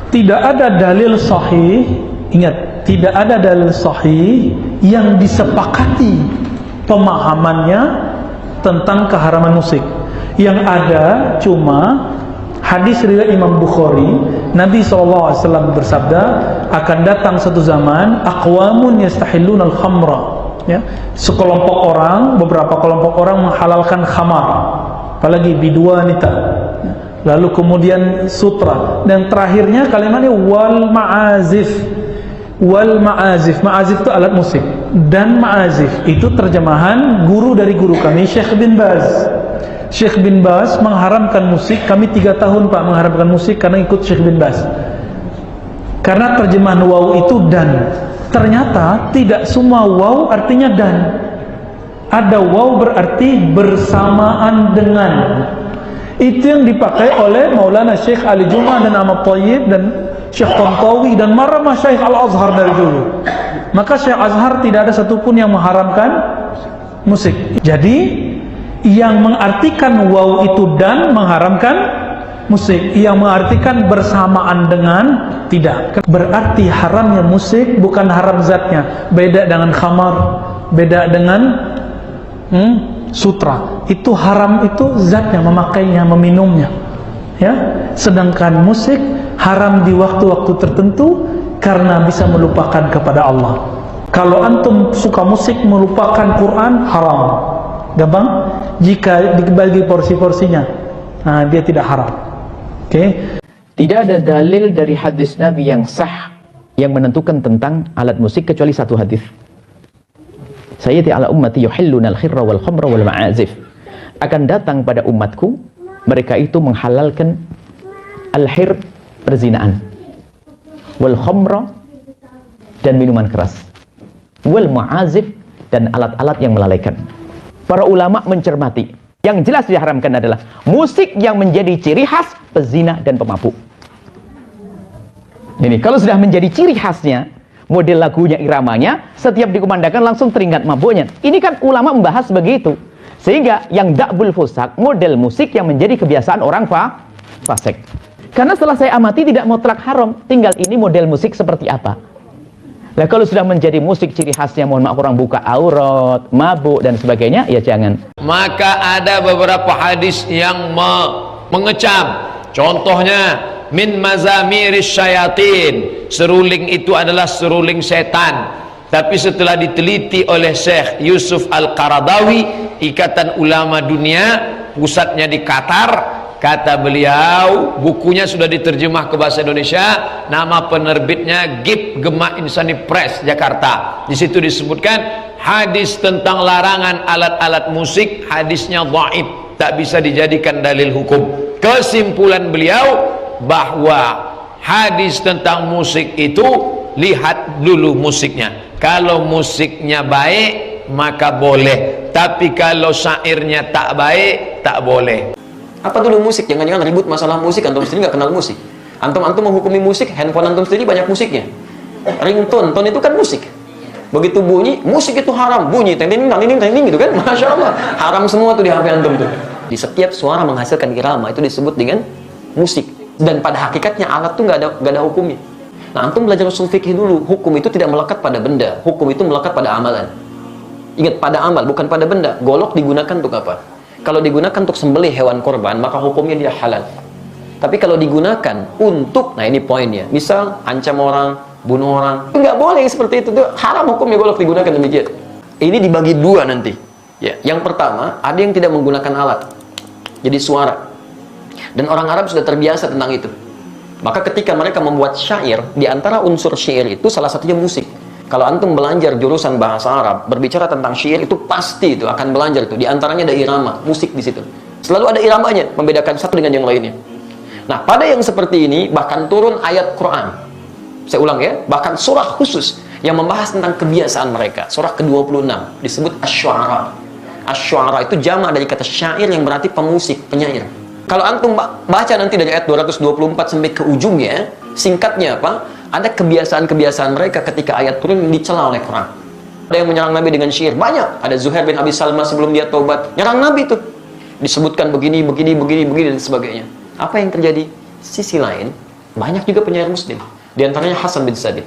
Tidak ada dalil sahih, ingat, tidak ada dalil sahih yang disepakati pemahamannya tentang keharaman musik. Yang ada cuma hadis riwayat Imam Bukhari, Nabi SAW bersabda, akan datang satu zaman aqwamun yastahilluna al-khamra, ya, sekelompok orang, beberapa kelompok orang menghalalkan khamar, apalagi biduanita, lalu kemudian sutra, dan terakhirnya kalimatnya wal ma'azif. Wal ma'azif, ma'azif itu alat musik, dan ma'azif itu terjemahan guru dari guru kami, Syekh bin Baz. Syekh bin Baz mengharamkan musik, kami 3 tahun Pak mengharamkan musik karena ikut Syekh bin Baz, karena terjemahan waw itu dan. Ternyata tidak semua waw artinya dan. Ada waw berarti bersamaan dengan. Itu yang dipakai oleh Maulana Syekh Ali Jum'ah dan Ahmad Thayyib dan Syekh Tantawi dan marah Syekh Al-Azhar dari dulu. Maka Syekh Azhar tidak ada satupun yang mengharamkan musik. Jadi yang mengartikan waw itu dan mengharamkan musik, yang mengartikan bersamaan dengan tidak. Berarti haramnya musik bukan haram zatnya, beda dengan khamar, beda dengan sutra. Itu haram itu zatnya, memakainya, meminumnya, ya. Sedangkan musik haram di waktu-waktu tertentu karena bisa melupakan kepada Allah. Kalau antum suka musik melupakan Quran, haram. Gampang? Jika dibagi porsi-porsinya, nah, dia tidak haram. Oke? Tidak ada dalil dari hadis Nabi yang sah yang menentukan tentang alat musik kecuali satu hadis. Sayyidi ala ummati yuhilluna al-khirra wal khamra wal ma'azif. Akan datang pada umatku, mereka itu menghalalkan al-hir, perzinaan, wal khamra, dan minuman keras, wal ma'azif, dan alat-alat yang melalaikan. Para ulama mencermati, yang jelas diharamkan adalah musik yang menjadi ciri khas pezina dan pemabuk. Ini kalau sudah menjadi ciri khasnya, model lagunya, iramanya, setiap dikumandangkan langsung teringat mabuknya. Ini kan ulama membahas begitu. Sehingga yang da'bul fusak, model musik yang menjadi kebiasaan orang fasik. Karena setelah saya amati tidak mutlak haram, tinggal ini model musik seperti apa. Nah, kalau sudah menjadi musik ciri khasnya, mohon maaf, orang buka aurat, mabuk dan sebagainya, ya jangan. Maka ada beberapa hadis yang mengecam. Contohnya, min mazamiris syayatin, seruling itu adalah seruling setan. Tapi setelah diteliti oleh Syekh Yusuf Al-Qaradawi, Ikatan Ulama Dunia, pusatnya di Qatar, kata beliau, bukunya sudah diterjemah ke bahasa Indonesia, nama penerbitnya Gip Gema Insani Press, Jakarta. Di situ disebutkan hadis tentang larangan alat-alat musik, hadisnya dhaif, tak bisa dijadikan dalil hukum. Kesimpulan beliau bahwa hadis tentang musik itu, lihat dulu musiknya. Kalau musiknya baik maka boleh, tapi kalau syairnya tak baik tak boleh. Apa dulu musik? Jangan-jangan ribut masalah musik, antum sendiri nggak kenal musik. Antum menghukumi musik, handphone antum sendiri banyak musiknya. Ringtone, tone itu kan musik. Begitu bunyi, musik itu haram. Bunyi, teng-teng gitu kan? Masya Allah, haram semua tuh di HP antum tuh. Di setiap suara menghasilkan irama itu disebut dengan musik. Dan pada hakikatnya alat tuh nggak ada hukumnya. Nah, antum belajar usul fikih dulu. Hukum itu tidak melekat pada benda. Hukum itu melekat pada amalan. Ingat, pada amal, bukan pada benda. Golok digunakan untuk apa? Kalau digunakan untuk sembelih hewan korban, maka hukumnya dia halal. Tapi kalau digunakan untuk, nah ini poinnya, misal ancam orang, bunuh orang, nggak boleh seperti itu, haram hukumnya golok digunakan demikian. Ini dibagi dua nanti. Ya, yang pertama, ada yang tidak menggunakan alat, jadi suara. Dan orang Arab sudah terbiasa tentang itu. Maka ketika mereka membuat syair, di antara unsur syair itu salah satunya musik. Kalau antum belajar jurusan bahasa Arab, berbicara tentang syair itu pasti itu akan belajar itu. Di antaranya ada irama, musik di situ. Selalu ada iramanya, membedakan satu dengan yang lainnya. Nah, pada yang seperti ini bahkan turun ayat Quran. Saya ulang ya, bahkan surah khusus yang membahas tentang kebiasaan mereka. Surah ke-26 disebut Asy-Syu'ara. Asy-Syu'ara itu jamak dari kata syair yang berarti pemusik, penyair. Kalau antum baca nanti dari ayat 224 sampai ke ujungnya, singkatnya apa? Ada kebiasaan-kebiasaan mereka ketika ayat turun dicela oleh Quran. Ada yang menyerang Nabi dengan syair, banyak. Ada Zuhair bin Abi Salma sebelum dia taubat, nyerang Nabi itu. Disebutkan begini dan sebagainya. Apa yang terjadi? Sisi lain, Banyak juga penyair muslim. Di antaranya Hasan bin Sabit.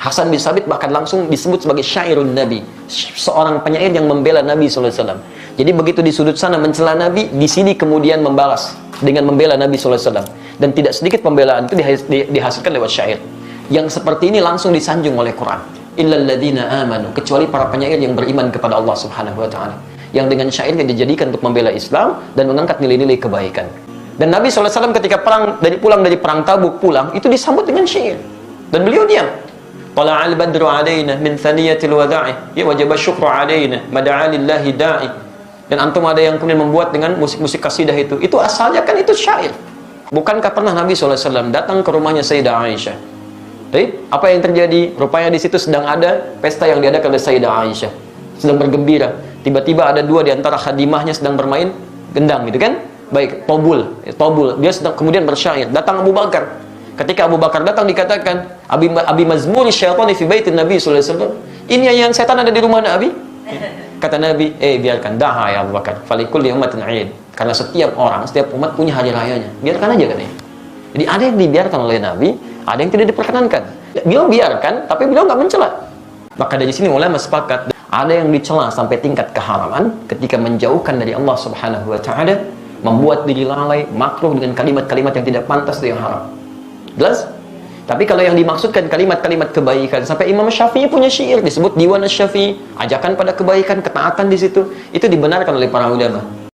Hasan bin Sabit bahkan langsung disebut sebagai syairun Nabi, seorang penyair yang membela Nabi SAW. Jadi begitu di sudut sana mencela Nabi, di sini kemudian membalas dengan membela Nabi SAW. Dan tidak sedikit pembelaan itu dihasilkan lewat syair. Yang seperti ini langsung disanjung oleh Quran. Illal ladzina amanu, kecuali para penyair yang beriman kepada Allah Subhanahu wa taala. Yang dengan syairnya dijadikan untuk membela Islam dan mengangkat nilai-nilai kebaikan. Dan Nabi SAW ketika pulang dari perang Tabuk pulang, itu disambut dengan syair. Dan beliau diam. Tala'al badru alaina min thaniyatil wada'i ya wajaba syukru alaina mad'a lillahi da'i. Dan antum ada yang kemudian membuat dengan musik-musik kasidah itu asalnya kan itu syair. Bukankah pernah Nabi SAW datang ke rumahnya Sayyidah Aisyah? Baik, apa yang terjadi? Rupanya di situ sedang ada pesta yang diadakan oleh Sayyidah Aisyah, sedang bergembira. Tiba-tiba ada dua di antara khadimahnya sedang bermain gendang gitu kan? Baik, tobul. Dia sedang kemudian bersyair. Datang Abu Bakar. Ketika Abu Bakar datang dikatakan, Abi mazmuri syaitani fi baitin Nabi sallallahu alaihi wasallam. Ini yang setan ada di rumah Nabi. Kata Nabi, biarkan, daha ya Abu Bakar. Falikulli ummatin 'id. Karena setiap orang, setiap umat punya hari rayanya. Biarkan aja katanya. Jadi ada yang dibiarkan oleh Nabi, ada yang tidak diperkenankan. Beliau biarkan, tapi beliau nggak mencela. Maka dari sini ulama sepakat, ada yang dicela sampai tingkat keharaman ketika menjauhkan dari Allah Subhanahu wa taala, membuat diri lalai, makruh dengan kalimat-kalimat yang tidak pantas dan yang haram. Jelas? Tapi kalau yang dimaksudkan kalimat-kalimat kebaikan, sampai Imam Syafi'i punya syair disebut Diwan Asy-Syafi'i, ajakan pada kebaikan, ketaatan di situ, itu dibenarkan oleh para ulama.